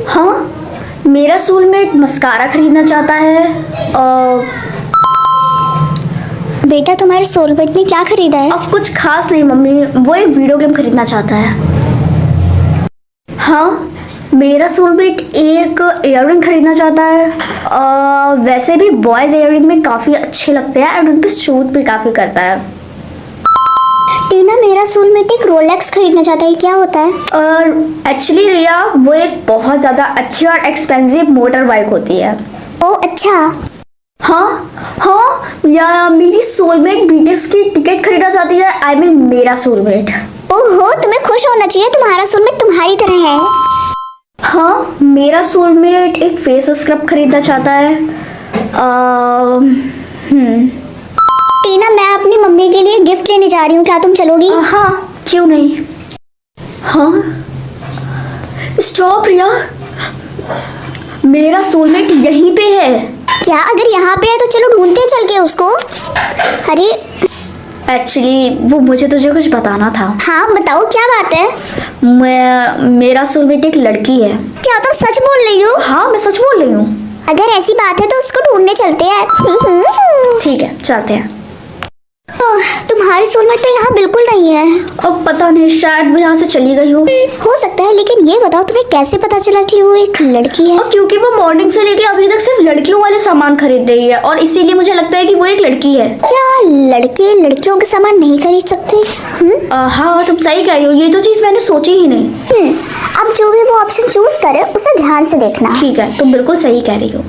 हाँ, मेरा soulmate mascara खरीदना चाहता है। बेटा तुम्हारे सोलमेट ने क्या खरीदा है? अब कुछ खास नहीं मम्मी, वो एक वीडियो गेम खरीदना चाहता है। हाँ, मेरा सोलमेट एक इयररिंग खरीदना चाहता है। वैसे भी बॉयज इयररिंग में काफ़ी अच्छे लगते हैं एंड उन पर शूट भी काफ़ी करता है। टीना, मेरा सोलमेट एक रोलेक्स खरीदना चाहता है, क्या होता है? और एक्चुअली रिया, वो एक बहुत ज़्यादा अच्छी और एक्सपेंसिव मोटर बाइक होती है। ओ अच्छा। हाँ हाँ, या मेरी सोलमेट बीटीएस की टिकट खरीदना चाहती है। आई मीन मेरा सोलमेट। ओहो, तुम्हें खुश होना चाहिए, तुम्हारा सोलमेट तुम्हारी तरह है। हाँ, मेरा सोलमेट एक फेस स्क्रब खरीदना चाहता है। टीना, मैं अपनी मम्मी के लिए गिफ्ट लेने जा रही हूँ, क्या तुम चलोगी? हाँ, क्यों नहीं। हाँ, स्टॉप रिया, मेरा सोलमेट यहीं पे है। क्या? अगर यहाँ पे है तो चलो ढूंढते हैं चल के उसको। अरे एक्चुअली वो मुझे तुझे कुछ बताना था। हाँ बताओ, क्या बात है? मेरा सोलमेट एक लड़की है। क्या तुम सच बोल रही हो? हाँ, मैं सच बोल रही हूँ। अगर ऐसी बात है तो उसको ढूंढने चलते हैं। ठीक है, चलते हैं। तुम्हारी सोलमेट तो यहाँ बिल्कुल नहीं है। अब पता नहीं, शायद वो यहाँ से चली गई हो सकता है, लेकिन ये बताओ तुम्हें कैसे पता चला कि वो एक लड़की है? क्योंकि वो मॉर्निंग से लेके अभी तक सिर्फ लड़कियों वाले सामान खरीद रही है और इसीलिए मुझे लगता है कि वो एक लड़की है। क्या लड़के लड़कियों के सामान नहीं खरीद सकते? हाँ, तुम सही कह रही हो, ये तो चीज मैंने सोची ही नहीं। अब जो भी वो ऑप्शन चूज करे उसे ध्यान से देखना। ठीक है, तुम बिल्कुल सही कह रही हो।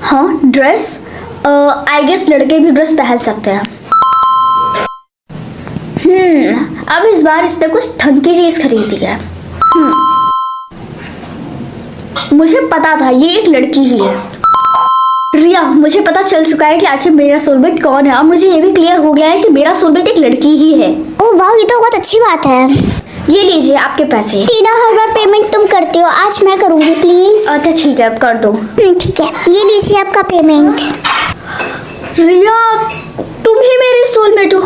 हाँ, ड्रेस, आई गेस लड़के भी ड्रेस पहन सकते हैं। अब इस बार इसने कुछ ढंग की चीज खरीदी है। मुझे पता था ये एक लड़की ही है। रिया, मुझे पता चल चुका है कि आखिर मेरा सोलमेट कौन है और मुझे ये भी क्लियर हो गया है कि मेरा सोलमेट एक लड़की ही है। ओह वाह, ये तो बहुत अच्छी बात है। ये लीजिए आपके पैसे। टीना, हर बार पेमेंट तुम करती हो, आज मैं करूंगी प्लीज। अच्छा ठीक है, अब कर दो। ठीक है, ये लीजिए आपका पेमेंट। रिया, तुम ही मेरी सोलमेट हो।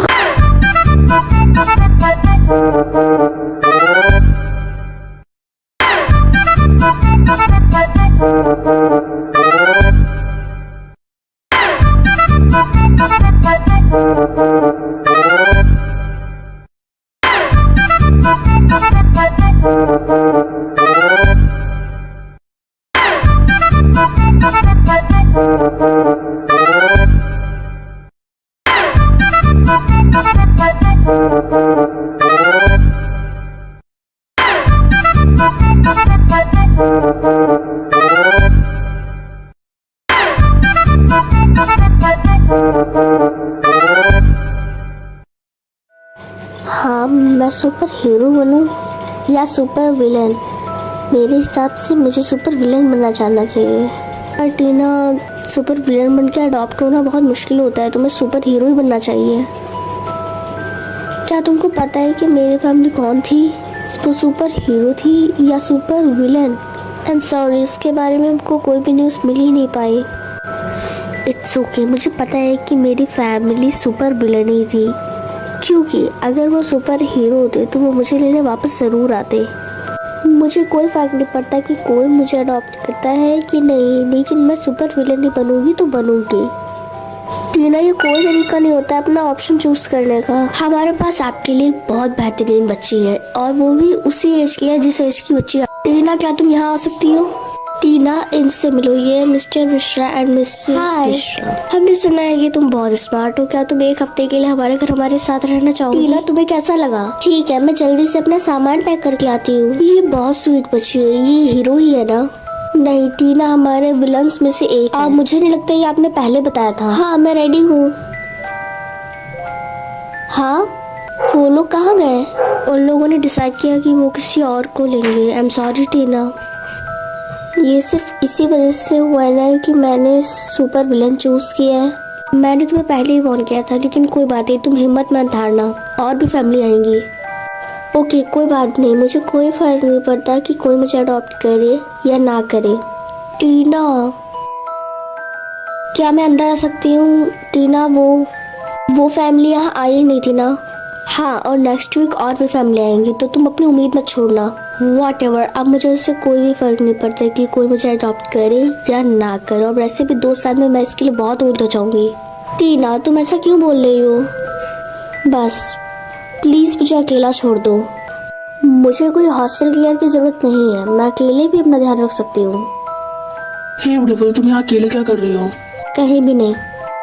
हाँ, मैं सुपर हीरो बनूं या सुपर विलन? मेरे हिसाब से मुझे सुपर विलन बनना चाहना चाहिए। पर टीना, सुपर विलन बन के अडॉप्ट होना बहुत मुश्किल होता है, तुम्हें सुपर हीरो ही बनना चाहिए। क्या तुमको पता है कि मेरी फैमिली कौन थी? वो सुपर हीरो थी या super villain? I am sorry, इसके बारे में हमको कोई भी न्यूज़ मिल ही नहीं पाई। इट्स ओके, मुझे पता है कि मेरी फैमिली सुपर विलन ही थी, क्योंकि अगर वो सुपर हीरो होते तो वो मुझे लेने वापस ज़रूर आते। मुझे कोई फ़र्क नहीं पड़ता कि कोई मुझे अडॉप्ट करता है कि नहीं, लेकिन मैं सुपर विलन ही बनूंगी तो बनूंगी। टीना, ये कोई तरीका नहीं होता अपना ऑप्शन चूज करने का। हमारे पास आपके लिए बहुत बेहतरीन बच्ची है और वो भी उसी एज की है जिस एज की बच्ची है। टीना, क्या तुम यहाँ आ सकती हो? टीना, इनसे मिलो, ये mister Mishra and Mrs Mishra. हमने सुना है कि तुम बहुत स्मार्ट हो, क्या तुम एक हफ्ते के लिए हमारे घर हमारे साथ रहना चाहोगी? टीना, तुम्हें कैसा लगा? ठीक है, मैं जल्दी से अपना सामान पैक करके आती हूँ। ये बहुत स्वीट बच्ची है, ये हीरो ही है ना? नहीं टीना, हमारे विलन्स में से एक है। मुझे नहीं लगता ये आपने पहले बताया था। हाँ, मैं रेडी हूँ। हाँ, वो लोग कहाँ गए? उन लोगों ने डिसाइड किया कि वो किसी और को लेंगे। आई एम सॉरी टीना, ये सिर्फ इसी वजह से हुआ है ना कि मैंने सुपर विलन चूज किया है। मैंने तुम्हें पहले ही वॉर्न किया था, लेकिन कोई बात नहीं, तुम हिम्मत मत हारना, और भी फैमिली आएंगी। ओके, कोई बात नहीं, मुझे कोई फर्क नहीं पड़ता कि कोई मुझे अडॉप्ट करे या ना करे। टीना, क्या मैं अंदर आ सकती हूँ? टीना, वो फैमिली यहाँ आई नहीं थी ना? हाँ, और नेक्स्ट वीक और भी फैमिली आएंगी, तो तुम अपनी उम्मीद मत छोड़ना। Whatever, अब मुझे उससे कोई भी फर्क नहीं पड़ता कि कोई मुझे अडॉप्ट करे या ना करे। और वैसे भी 2 साल में मैं इसके लिए बहुत ओल्ड हो जाऊंगी। टीना, तुम ऐसा क्यों बोल रही हो? बस प्लीज मुझे अकेला छोड़ दो। मुझे कोई हॉस्टल केयर की जरूरत नहीं है, मैं अकेले भी अपना ध्यान रख सकती हूँ। हे ब्यूटीफुल, तुम यहाँ अकेले क्या कर रही हो? कहीं भी नहीं।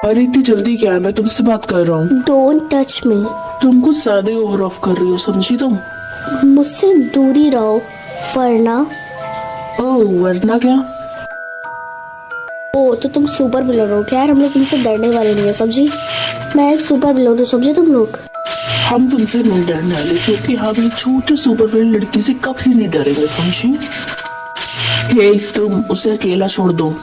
अरे इतनी जल्दी क्या है, मैं तुमसे बात कर रहा हूँ। Don't touch me. तुम कुछ ज्यादा ही ओवर ऑफ कर रही हो, समझी तुम? मुझसे दूरी रहो वरना। ओह, वरना क्या? ओ तो तुम सुपर विलन हो क्या? यार हम लोग तुमसे डरने वाले नहीं है, समझी? मैं एक सुपर विलन हूँ, समझे तुम लोग? हम तुमसे नहीं डरने वाले, क्योंकि हम एक छोटी सुपर विलन लड़की से कभी नहीं डरेंगे, समझी? हे, तुम उसे अकेला छोड़ दो।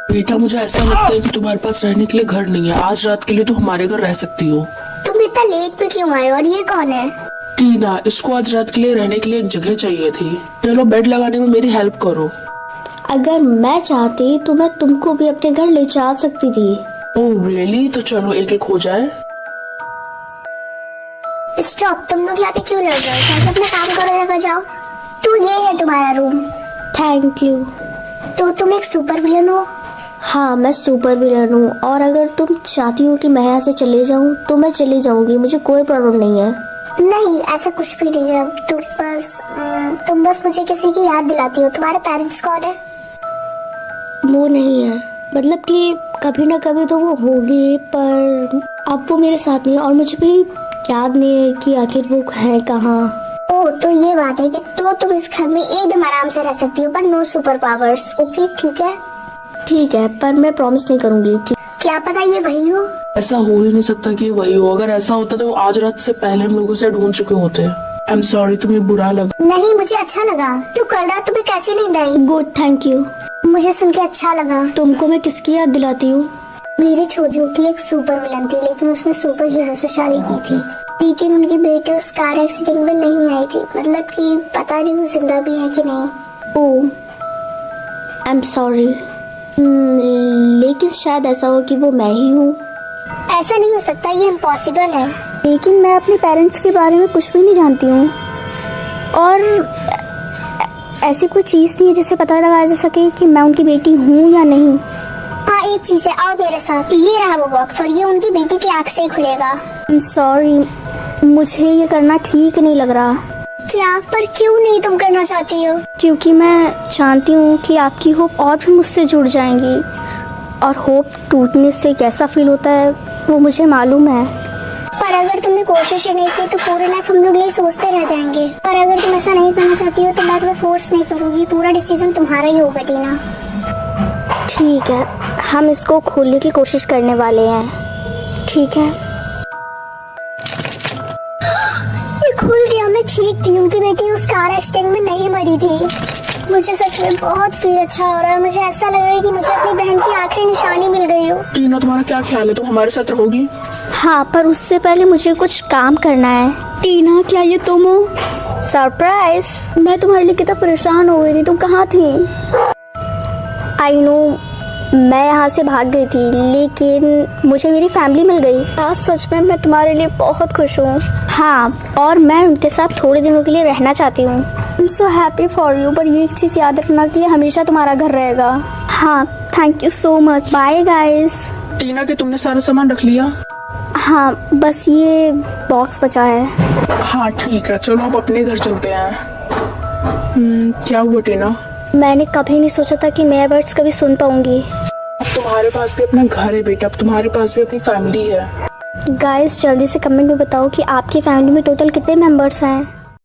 बेटा, मुझे ऐसा लगता है कि तुम्हारे पास रहने के लिए घर नहीं है। आज रात के लिए तो हमारे घर रह सकती हो। तुम इतना लेट पे क्यों आए और ये कौन है? टीना, इसको आज रात के लिए रहने के लिए एक जगह चाहिए थी। चलो बेड लगाने में मेरी हेल्प करो। अगर मैं चाहती तो मैं तुमको भी अपने घर ले जा सकती थी। Oh really? तो चलो एक एक हो जाए। स्टॉप, तुम लोग यहाँ पे क्यों लड़ रहे हो? जाके अपना काम करो, जगह जाओ। तो ये है तुम्हारा रूम। Thank you. तो तुम एक सुपर विलन हो? हाँ, मैं सुपर विलन हूँ, और अगर तुम चाहती हो कि मैं यहाँ से चले जाऊँ तो मैं चली जाऊंगी, मुझे कोई प्रॉब्लम नहीं है। नहीं, ऐसा कुछ भी नहीं है। तुम बस मुझे किसी की याद दिलाती हो। तुम्हारे पेरेंट्स कौन है? वो नहीं है, मतलब कि कभी ना कभी तो वो होगी, पर अब वो मेरे साथ नहीं है, और मुझे भी याद नहीं है कि आखिर वो है कहाँ। ओह, तो ये बात है कि तो तुम इस घर में एकदम आराम से रह सकती हो, पर नो सुपर पावर्स। ओके, ठीक है? ठीक है, पर मैं प्रॉमिस नहीं करूंगी। ठीक? क्या पता ये वही हो? ऐसा हो ही नहीं सकता कि वही हो। अगर ऐसा होता तो आज रात से पहले हम लोग उसे ढूंढ चुके होते। आई एम सॉरी, तुम्हें बुरा लगा? नहीं, मुझे अच्छा लगा। तू कल रात तुम्हें कैसी नींद आई? Good, thank you. मुझे सुन के अच्छा लगा। तुमको मैं किसकी याद दिलाती हूँ? मेरी छोजू की एक सुपर विलन थी, लेकिन उसने सुपर हीरो से शादी की थी। लेकिन उनकी बेटी उस कार एक्सीडेंट में नहीं आई थी। मतलब कि पता नहीं वो जिंदा भी है कि नहीं। ओह, आई एम सॉरी। लेकिन शायद ऐसा हो कि वो मैं ही हूँ। ऐसा नहीं हो सकता, ये इम्पॉसिबल है। लेकिन मैं अपने पेरेंट्स के बारे में कुछ भी नहीं जानती हूँ, और ऐसी कोई चीज़ नहीं है जिससे पता लगाया जा सके कि मैं उनकी बेटी हूँ या नहीं। हाँ, एक चीज है, आओ मेरे साथ। ये रहा वो बॉक्स, और ये उनकी बेटी की आँख से ही खुलेगा। आई एम सॉरी, मुझे ये करना ठीक नहीं लग रहा। क्या? पर क्यों नहीं तुम करना चाहती हो? क्योंकि मैं जानती हूँ कि आपकी होप और भी मुझसे जुड़ जाएंगी, और होप टूटने से कैसा फील होता है वो मुझे मालूम है। पर अगर तुमने कोशिश ही नहीं की तो पूरी लाइफ हम लोग यही सोचते रह जाएंगे। पर अगर तुम ऐसा नहीं करना चाहती हो तो मैं तुम्हें फोर्स नहीं करूँगी। पूरा डिसीजन तुम्हारा ही होगा टीना। ठीक है, हम इसको खोलने की कोशिश करने वाले हैं। ठीक है, ये खुल गया। मैं ठीक थी, उनकी बेटी उस कार एक्सीडेंट में नहीं मरी थी। मुझे सच में बहुत फील अच्छा हो रहा है। मुझे ऐसा लग रहा है कि मुझे अपनी बहन की आखिरी निशानी मिल गई हो। टीना, तुम्हारा क्या ख्याल है? तुम हमारे साथ रहोगी? हाँ, पर उससे पहले मुझे कुछ काम करना है। टीना, क्या ये तुम हो? सरप्राइज! मैं तुम्हारे लिए कितना परेशान हो गई थी, तुम कहाँ थी? आई नो, मैं यहाँ से भाग गई थी, लेकिन मुझे मेरी फैमिली मिल गई। आज सच में मैं तुम्हारे लिए बहुत खुश हूँ। हाँ, और मैं उनके साथ थोड़े दिनों के लिए रहना चाहती हूँ। I am so happy for you, पर ये एक चीज़ याद रखना कि ये हमेशा तुम्हारा घर रहेगा। हाँ, thank you so much. Bye guys. Tina, के तुमने सारा सामान रख लिया? हाँ, बस ये बॉक्स बचा है। हाँ ठीक है, चलो अब अपने घर चलते हैं। क्या हुआ टीना? मैंने कभी नहीं सोचा था कि मैं वर्ड्स कभी सुन पाऊंगी। अब तुम्हारे पास भी अपना घर है बेटा, अब तुम्हारे पास भी अपनी फैमिली है। गाइस, जल्दी से कमेंट में बताओ कि आपकी फैमिली में टोटल कितने मेंबर्स हैं।